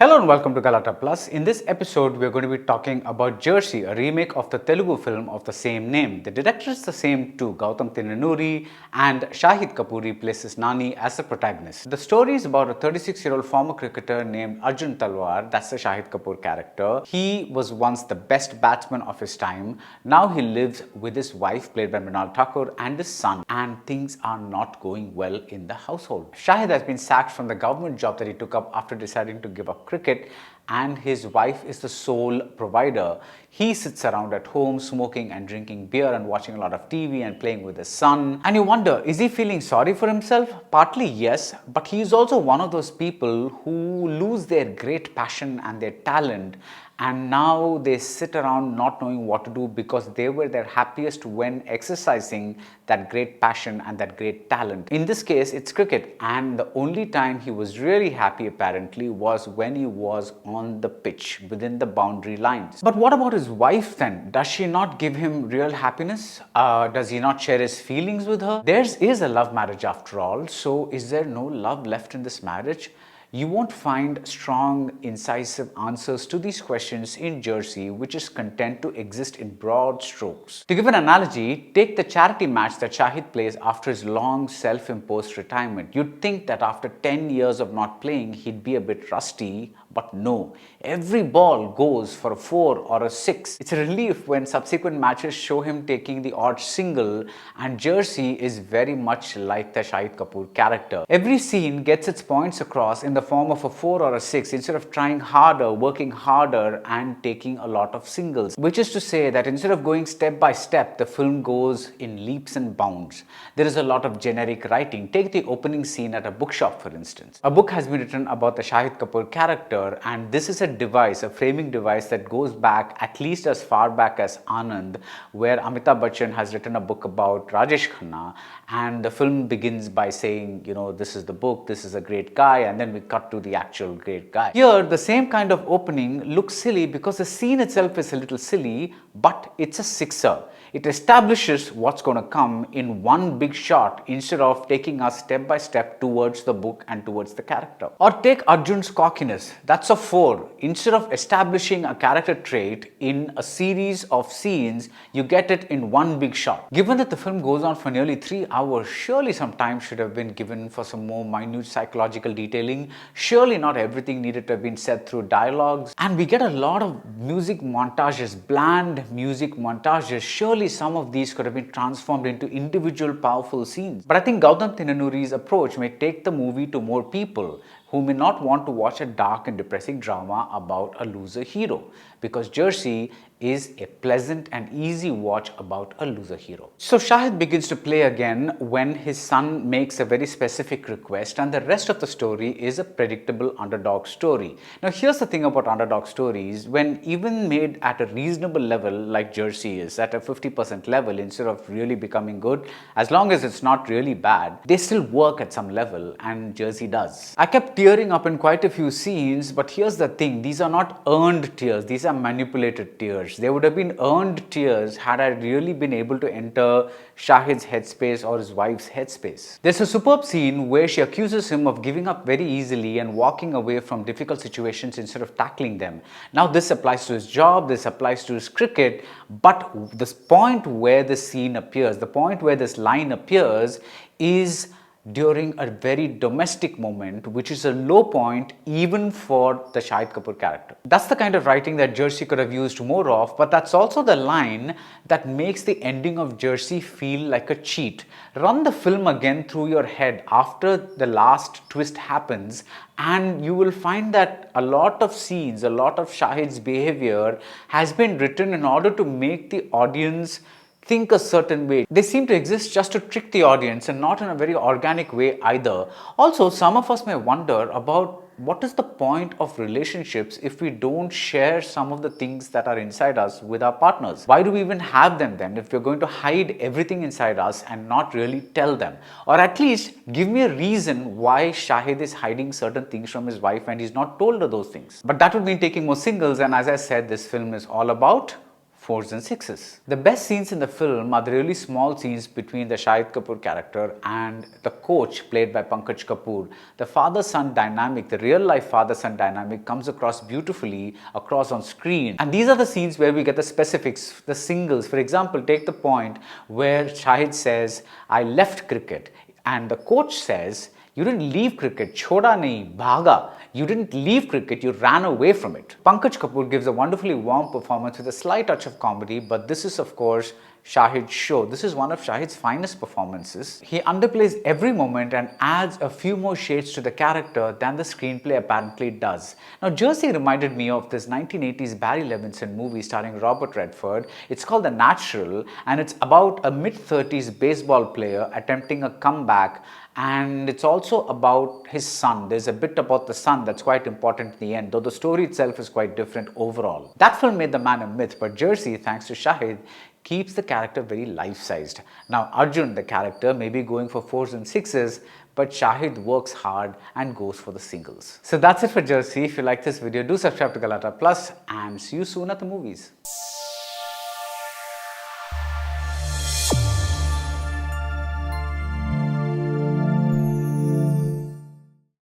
Hello and welcome to Galata Plus. In this episode, we're going to be talking about Jersey, a remake of the Telugu film of the same name. The director is the same too, Gowtam Tinnanuri, and Shahid Kapoor replaces Nani as the protagonist. The story is about a 36-year-old former cricketer named Arjun Talwar, that's the Shahid Kapoor character. He was once the best batsman of his time. Now he lives with his wife, played by Mrunal Thakur, and his son, and things are not going well in the household. Shahid has been sacked from the government job that he took up after deciding to give up cricket, and his wife is the sole provider. He sits around at home smoking and drinking beer and watching a lot of TV and playing with his son. And you wonder, is he feeling sorry for himself? Partly yes, but he is also one of those people who lose their great passion and their talent, and now they sit around not knowing what to do because they were their happiest when exercising that great passion and that great talent. In this case, it's cricket, and the only time he was really happy apparently was when he was on the pitch within the boundary lines. But what about his wife then? Does she not give him real happiness? Does he not share his feelings with her? Theirs is a love marriage after all, so is there no love left in this marriage? You won't find strong, incisive answers to these questions in Jersey, which is content to exist in broad strokes. To give an analogy, take the charity match that Shahid plays after his long self-imposed retirement. You'd think that after 10 years of not playing, he'd be a bit rusty, but no. Every ball goes for a 4 or a 6. It's a relief when subsequent matches show him taking the odd single, and Jersey is very much like the Shahid Kapoor character. Every scene gets its points across in the form of a 4 or a 6 instead of trying harder, working harder, and taking a lot of singles. Which is to say that instead of going step by step, the film goes in leaps and bounds. There is a lot of generic writing. Take the opening scene at a bookshop, for instance. A book has been written about the Shahid Kapoor character, and this is a device, a framing device that goes back at least as far back as Anand, where Amitabh Bachchan has written a book about Rajesh Khanna, and the film begins by saying, you know, this is the book, this is a great guy, and then we cut to the actual great guy. Here, the same kind of opening looks silly because the scene itself is a little silly, but it's a sixer. It establishes what's going to come in one big shot instead of taking us step by step towards the book and towards the character. Or take Arjun's cockiness. That's a 4. Instead of establishing a character trait in a series of scenes, you get it in one big shot. Given that the film goes on for nearly 3 hours, surely some time should have been given for some more minute psychological detailing. Surely not everything needed to have been said through dialogues. And we get a lot of music montages, bland music montages. Surely some of these could have been transformed into individual powerful scenes. But I think Gowtam Tinnanuri's approach may take the movie to more people who may not want to watch a dark and depressing drama about a loser hero, because Jersey is a pleasant and easy watch about a loser hero. So Shahid begins to play again when his son makes a very specific request, and the rest of the story is a predictable underdog story. Now here's the thing about underdog stories: when even made at a reasonable level like Jersey is, at a 50% level instead of really becoming good, as long as it's not really bad, they still work at some level, and Jersey does. I kept tearing up in quite a few scenes, but here's the thing: these are not earned tears, these are manipulated tears. They would have been earned tears had I really been able to enter Shahid's headspace or his wife's headspace. There's a superb scene where she accuses him of giving up very easily and walking away from difficult situations instead of tackling them. Now this applies to his job, this applies to his cricket, but this point where this scene appears, the point where this line appears, is during a very domestic moment, which is a low point even for the Shahid Kapoor character. That's the kind of writing that Jersey could have used more of, but that's also the line that makes the ending of Jersey feel like a cheat. Run the film again through your head after the last twist happens, and you will find that a lot of scenes, a lot of Shahid's behavior has been written in order to make the audience think a certain way. They seem to exist just to trick the audience, and not in a very organic way either. Also, some of us may wonder about what is the point of relationships if we don't share some of the things that are inside us with our partners? Why do we even have them then if we're going to hide everything inside us and not really tell them? Or at least give me a reason why Shahid is hiding certain things from his wife and he's not told her those things. But that would mean taking more singles, and as I said, this film is all about fours and sixes. The best scenes in the film are the really small scenes between the Shahid Kapoor character and the coach played by Pankaj Kapur. The father-son dynamic, the real-life father-son dynamic comes across beautifully across on screen. And these are the scenes where we get the specifics, the singles. For example, take the point where Shahid says, "I left cricket," and the coach says, "You didn't leave cricket, choda nahi, bhaga." You didn't leave cricket, you ran away from it. Pankaj Kapur gives a wonderfully warm performance with a slight touch of comedy, but this is of course Shahid's show. This is one of Shahid's finest performances. He underplays every moment and adds a few more shades to the character than the screenplay apparently does. Now, Jersey reminded me of this 1980s Barry Levinson movie starring Robert Redford. It's called The Natural, and it's about a mid-30s baseball player attempting a comeback, and it's also about his son. There's a bit about the son that's quite important in the end, though the story itself is quite different overall. That film made the man a myth, but Jersey, thanks to Shahid, keeps the character very life-sized. Now Arjun, the character, may be going for fours and sixes, but Shahid works hard and goes for the singles. So that's it for Jersey. If you like this video, do subscribe to Galata Plus, and see you soon at the movies.